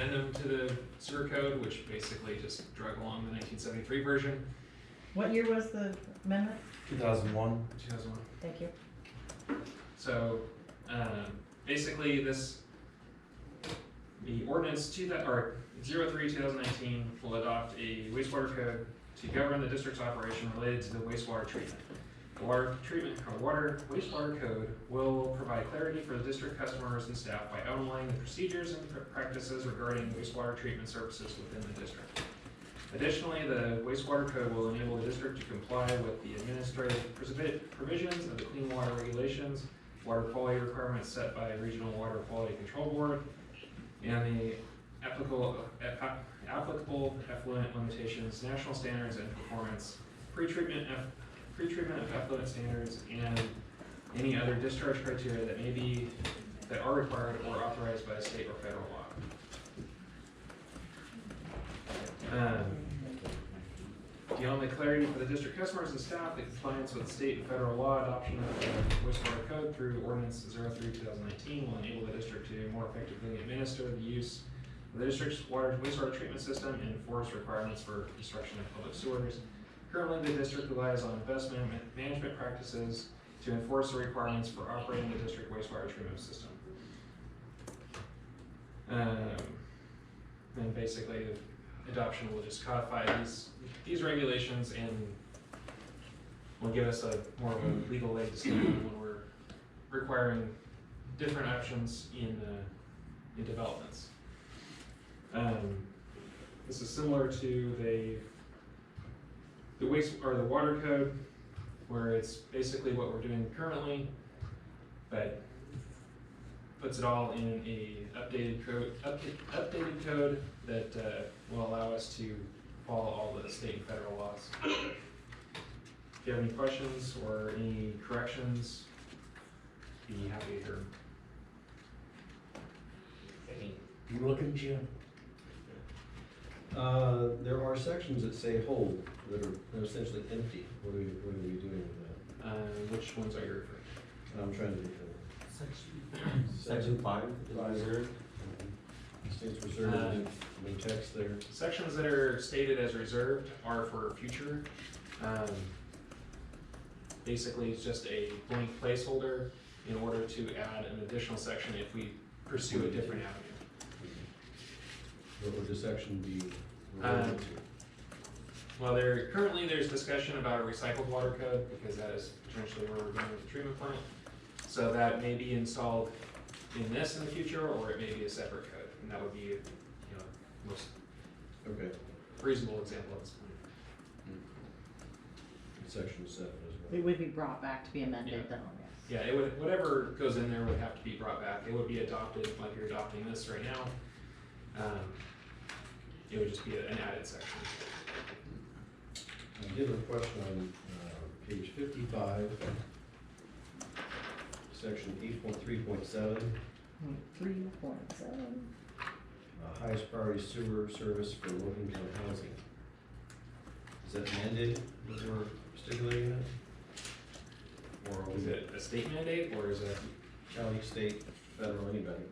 addendum to the sewer code, which basically just drug along the 1973 version. What year was the amendment? 2001. 2001. Thank you. So basically the ordinance 03/2019 will adopt a wastewater code to govern the district's operation related to the wastewater treatment. The wastewater code will provide clarity for the district customers and staff by outlining the procedures and practices regarding wastewater treatment services within the district. Additionally, the wastewater code will enable the district to comply with the administrative provisions of the Clean Water Regulations, water quality requirements set by Regional Water Quality Control Board, and the applicable effluent limitations, national standards and performance, pre-treatment of effluent standards, and any other discharge criteria that are required or authorized by state or federal law. Beyond the clarity for the district customers and staff, the compliance with state and federal law, adoption of the wastewater code through ordinance 03/2019 will enable the district to more effectively administer the use of the district's wastewater treatment system and enforce requirements for construction of public sewers. Currently, the district relies on investment management practices to enforce the requirements for operating the district wastewater treatment system. And basically, the adoption will just codify these regulations and will give us more of a legal leg to stand on when we're requiring different options in developments. This is similar to the water code, where it's basically what we're doing currently, but puts it all in a updated code that will allow us to follow all the state and federal laws. If you have any questions or any corrections, be happy to hear them. You looking, Jim? There are sections that say hold, that are essentially empty. What are we doing with Which ones are you referring to? that? I'm trying to think of Section 5 is reserved. states reserved, any text there. Sections that are stated as reserved are for future. Basically, it's just a blank placeholder in order to add an additional section if we pursue a different avenue. What would the section be related to? Well, there's discussion about a recycled water code, because that is potentially where we're going with the treatment plant. So that may be installed in this in the future, or it may be a separate code, and that would be, most reasonable example at this point. Section 7 as well. It would be brought back to be amended though, yes. Yeah, it would, whatever goes in there would have to be brought back. It would be adopted like you're adopting this right now. It would just be an added section. I did have a question on page 55, section 8.3.7. 3.7. Highest priority sewer service for low-income housing. Is that mandated that we're stipulating that? Or Is it a state mandate, or is it? county, state, federal, anybody?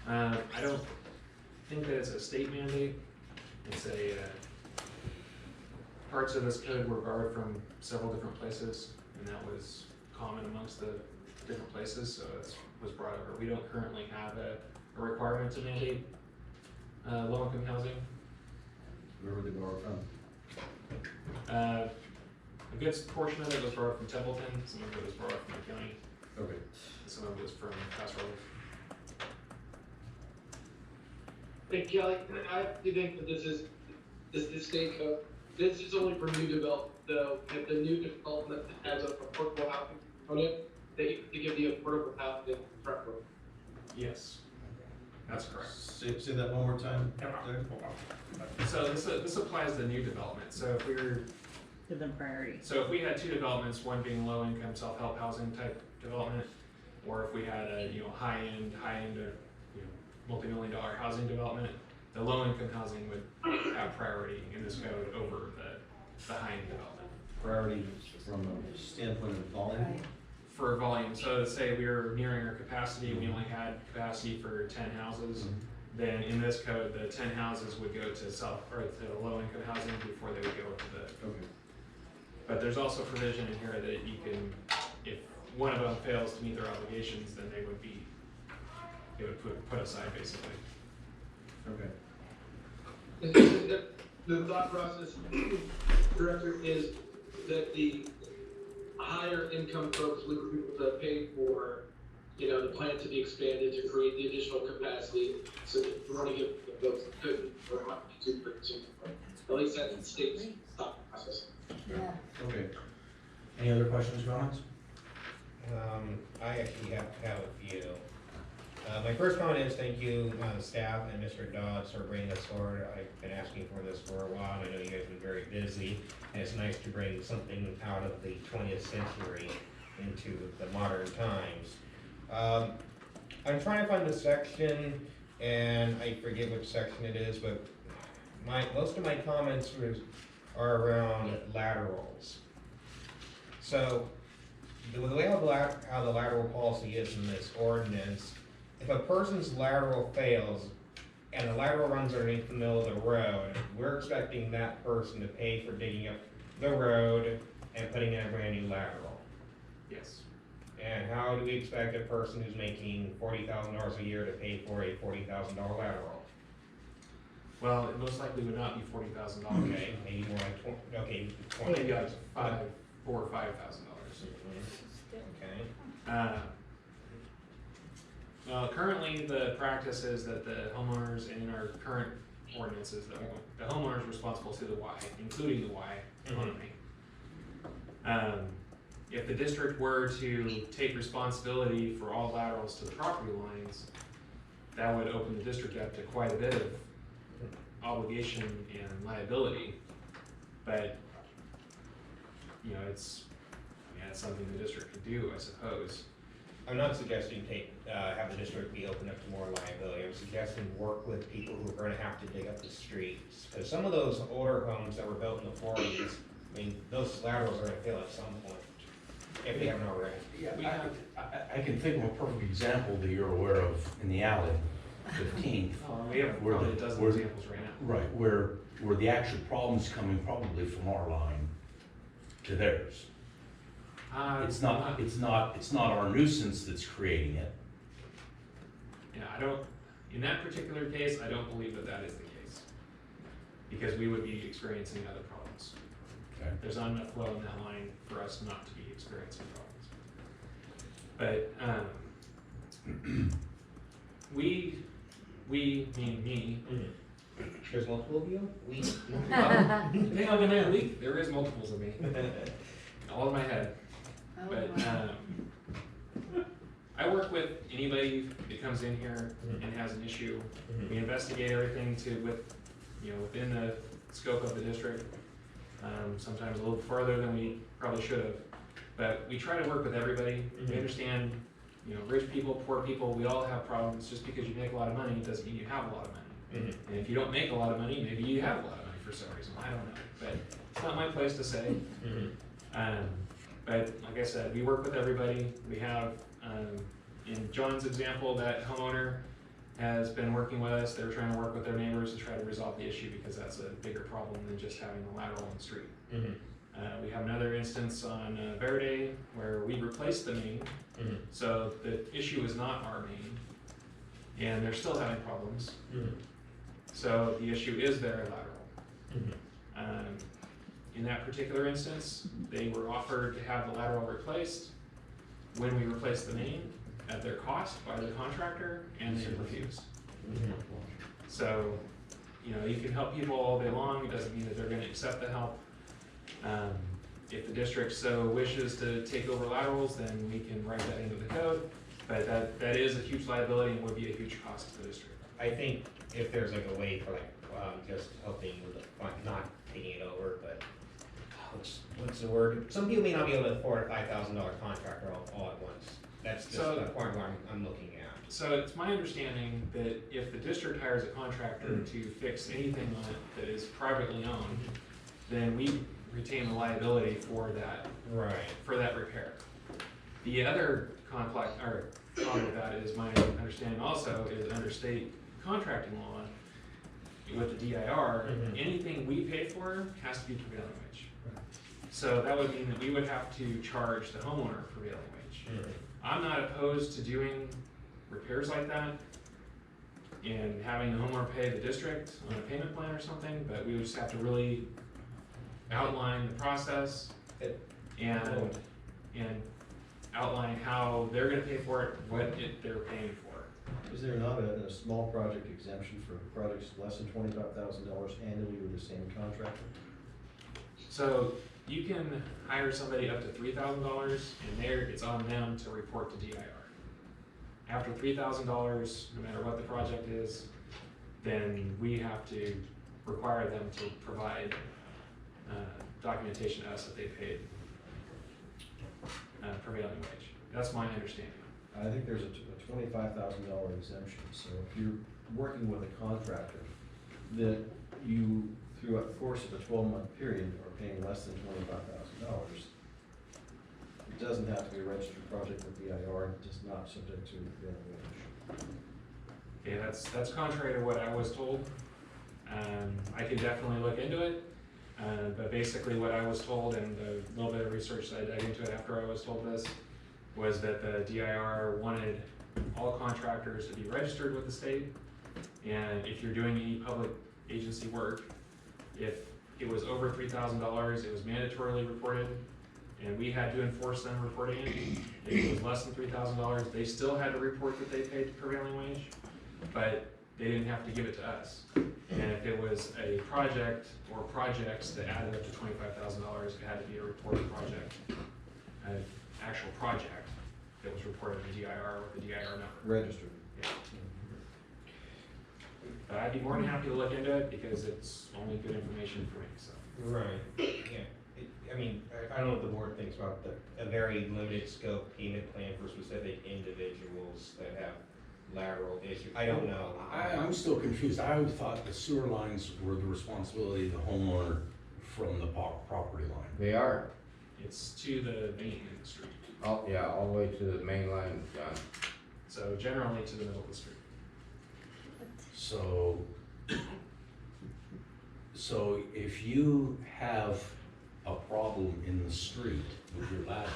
I don't think that it's a state mandate. It's parts of this code were borrowed from several different places, and that was common amongst the different places, so it was brought over. We don't currently have a requirement to mandate low-income housing. Where would they borrow from? A good portion of it was borrowed from Templeton, some of it was borrowed from the county, Okay. and some of it was from Pastoral. Hey Kelly, I do think that this state code, this is only for new development, though. If the new development has a affordable housing component, they give the affordable housing preference. Yes, that's correct. Say that one more time. So this applies to new development. So if Give them priority. So if we had two developments, one being low-income self-help housing type development, or if we had a high-end or multi-million-dollar housing development, the low-income housing would have priority in this code over the high-end development. Priority from a standpoint of volume. For volume, so say we were nearing our capacity, we only had capacity for 10 houses, then in this code, the 10 houses would go to to low-income housing before they would go to the. Okay. But there's also provision in here that you can, if one of them fails to meet their obligations, then they would put aside basically. Okay. The thought process, Director, is that the higher income folks would be able to pay for, the plant to be expanded to create the additional capacity. So that you want to give the folks that couldn't or might be too quick. At least that's the state's thought process. Okay. Any other questions, comments? I actually have a few. My first comment is thank you, staff and Mr. Dodds for bringing this forward. I've been asking for this for a while, and I know you guys have been very busy, and it's nice to bring something out of the 20th century into the modern times. I'm trying to find the section, and I forget which section it is, but most of my comments are around laterals. So, the way how the lateral policy is in this ordinance, if a person's lateral fails and the lateral runs underneath the middle of the road, we're expecting that person to pay for digging up the road and putting in a brand new lateral. Yes. And how do we expect a person who's making $40,000 a year to pay for a $40,000 lateral? Well, it most likely would not be $40,000. Okay, maybe more like Maybe like $4,000 or $5,000. Okay. Well, currently the practice is that the homeowners, and in our current ordinances, that the homeowner is responsible to the Y, including the Y only. If the district were to take responsibility for all laterals to the property lines, that would open the district up to quite a bit of obligation and liability. But, it's something the district could do, I suppose. I'm not suggesting have the district be open up to more liability. I'm suggesting work with people who are gonna have to dig up the streets. Because some of those older homes that were built in the 40s, those laterals are gonna fail at some point, if they haven't already. Yeah, I can think of a perfect example that you're aware of in the alley, 15th. We have Where probably a the- dozen where- examples right now. Right, where the actual problem's coming probably from our line to theirs. It's not our nuisance that's creating it. Yeah, in that particular case, I don't believe that is the case. Because we would be experiencing other problems. Okay. There's not enough flow in that line for us not to be experiencing problems. But, meaning me, There's multiple of you? depending on the night of the week, there is multiples of me, all in my head. But, I work with anybody that comes in here and has an issue. We investigate everything within the scope of the district. Sometimes a little further than we probably should have. But we try to work with everybody. We understand, rich people, poor people, we all have problems. Just because you make a lot of money doesn't mean you have a lot of money. And if you don't make a lot of money, maybe you have a lot of money for some reason. I don't know. But it's not my place to say. But like I said, we work with everybody. We have, in John's example, that homeowner has been working with us. They're trying to work with their neighbors to try to resolve the issue because that's a bigger problem than just having a lateral in the street. We have another instance on Verde where we replaced the main. So the issue is not our main, and they're still having problems. So the issue is their lateral. In that particular instance, they were offered to have the lateral replaced when we replaced the main at their cost by the contractor, and they refused. So, you can help people all day long. It doesn't mean that they're going to accept the help. If the district so wishes to take over laterals, then we can write that into the code. But that is a huge liability and would be a huge cost to the district. I think if there's like a way for just helping with the, not taking it over, but what's the word? Some people may not be able to afford a $5,000 contractor all at once. That's just the point where I'm looking at. So it's my understanding that if the district hires a contractor to fix anything on it that is privately owned, then we retain the liability for that. Right. For that repair. The other conflict with that is my understanding also is under state contracting law, with the DIR, Mhm. anything we pay for has to be prevailing wage. So that would mean that we would have to charge the homeowner prevailing wage. Mhm. I'm not opposed to doing repairs like that and having the homeowner pay the district on a payment plan or something, but we would just have to really outline the process and outline how they're gonna pay for it, they're paying for. Is there not a small project exemption for projects less than $25,000 annually with the same contractor? So you can hire somebody up to $3,000 and it's on them to report to DIR. After $3,000, no matter what the project is, then we have to require them to provide documentation to us that they paid prevailing wage. That's my understanding. I think there's a $25,000 exemption, so if you're working with a contractor that you, throughout the course of a 12-month period, are paying less than $25,000, it doesn't have to be a registered project with DIR, and it's not subject to prevailing wage. Okay, that's contrary to what I was told. I could definitely look into it, but basically what I was told and the little bit of research that I dug into it after I was told this was that the DIR wanted all contractors to be registered with the state, and if you're doing any public agency work, if it was over $3,000, it was mandatorily reported, and we had to enforce them reporting it. If it was less than $3,000, they still had to report that they paid prevailing wage, but they didn't have to give it to us. And if it was a project or projects that added up to $25,000, it had to be a reported project, an actual project that was reported to DIR with the DIR number. Registered. Yeah. But I'd be more than happy to look into it because it's only good information for me, so. Right, yeah. I mean, I don't know what the board thinks about a very limited scope payment plan for specific individuals that have lateral issues. I don't know. I'm still confused. I always thought the sewer lines were the responsibility of the homeowner from the property line. They are, It's to the main in the street, all the way to the main line, John. so generally to the middle of the street. So if you have a problem in the street with your lateral,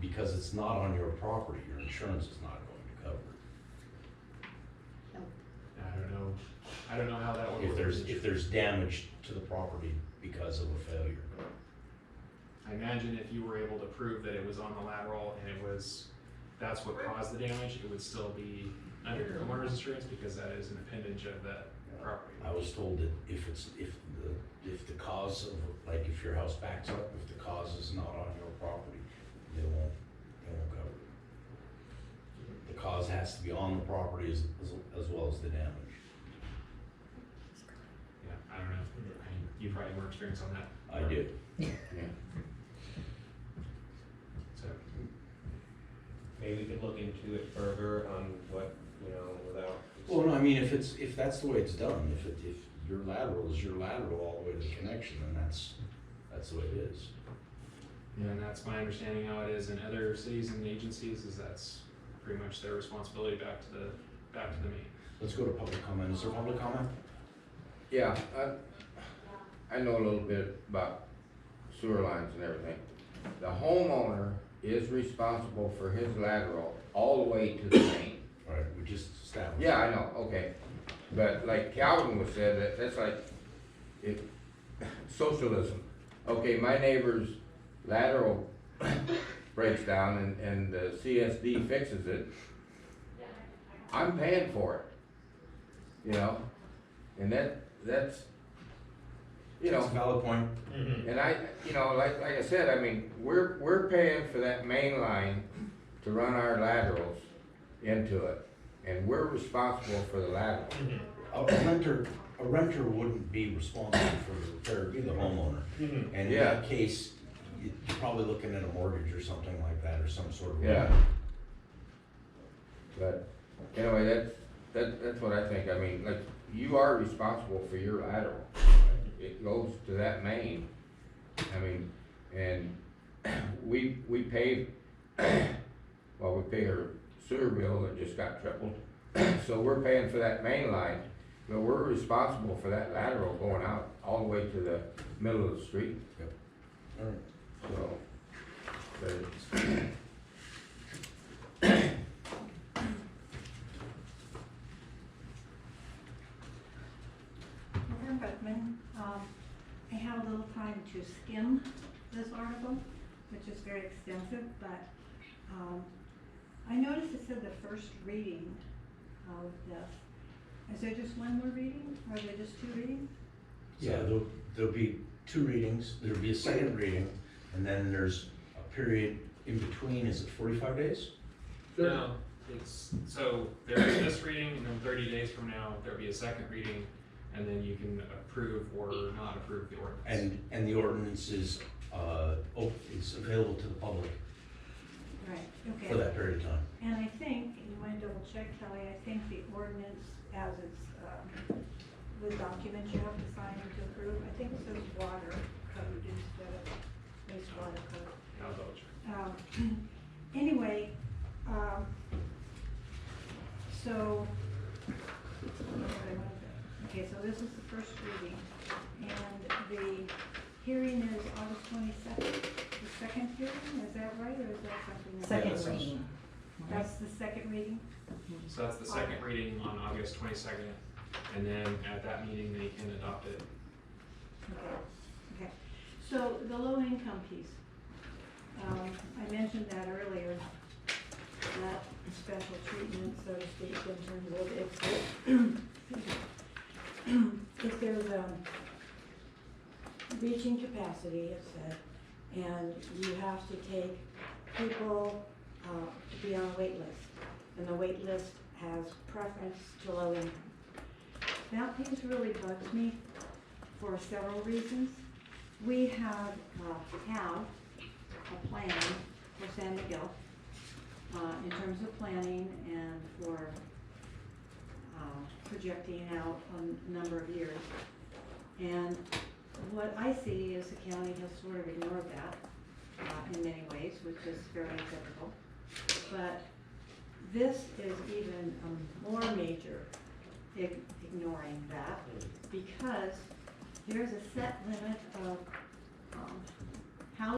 because it's not on your property, your insurance is not going to cover it. I don't know how that would work. If there's damage to the property because of a failure. I imagine if you were able to prove that it was on the lateral and that's what caused the damage, it would still be under your homeowner's insurance because that is an appendage of that property. I was told that if the cause of, like if your house backs up, if the cause is not on your property, they won't cover it. The cause has to be on the property as well as the damage. Yeah, I don't know. You probably have more experience on that. I did. Yeah. So, Maybe we could look into it further on what, without. Well, no, I mean, if that's the way it's done, if your lateral is your lateral all the way to the connection, then that's the way it is. yeah, and that's my understanding how it is in other cities and agencies, is that's pretty much their responsibility back to the main. Let's go to public comment. Is there public comment? Yeah, I know a little bit about sewer lines and everything. The homeowner is responsible for his lateral all the way to the main. All right, we just established. Yeah, I know, okay. But like Calvin was said, that's like, if, socialism. Okay, my neighbor's lateral breaks down and the CSD fixes it. I'm paying for it, and that's, That's a valid point. Mhm. and I, like I said, I mean, we're paying for that main line to run our laterals into it, and we're responsible for the lateral. Mhm. A renter wouldn't be responsible for the repair, it'd be the homeowner. Mhm. And in Yeah. that case, you're probably looking at a mortgage or something like that, or some sort of. Yeah. But anyway, that's what I think. I mean, like, you are responsible for your lateral. It goes to that main. I mean, and we pay, well, we pay her sewer bill that just got tripled. So we're paying for that main line, but we're responsible for that lateral going out all the way to the middle of the street, All right. so. But it's, Madam Beckman, I had a little time to skim this article, which is very extensive, but, I noticed it said the first reading of this. Is there just one more reading, or are there just two readings? Yeah, there'll be 2 readings, there'll be a second reading, and then there's a period in between, is it 45 days? No, it's, so there's this reading, and then 30 days from now, there'll be a second reading, and then you can approve or not approve the ordinance. And the ordinance is available to the public Right, okay. for that period of time. And I think, and you might double check, Kelly, I think the ordinance as it's, the document you have to sign to approve, I think it says water code instead of wastewater code. I'll double check. Anyway, so, okay, so this is the first reading, and the hearing is August 22nd, the second hearing, is that right, or is that something else? Second Yes. reading. That's the second reading? So that's the second reading on August 22nd, and then at that meeting, they can adopt it. Okay, so the low income piece, I mentioned that earlier, that special treatment, so to speak, in terms of if there's reaching capacity, it said, and you have to take people to be on a wait list, and the wait list has preference to low income. That piece really bugs me for several reasons. We have a plan for San Miguel in terms of planning and for projecting out a number of years. And what I see is the county has sort of ignored that in many ways, which is very typical. But this is even more major ignoring that, because there's a set limit of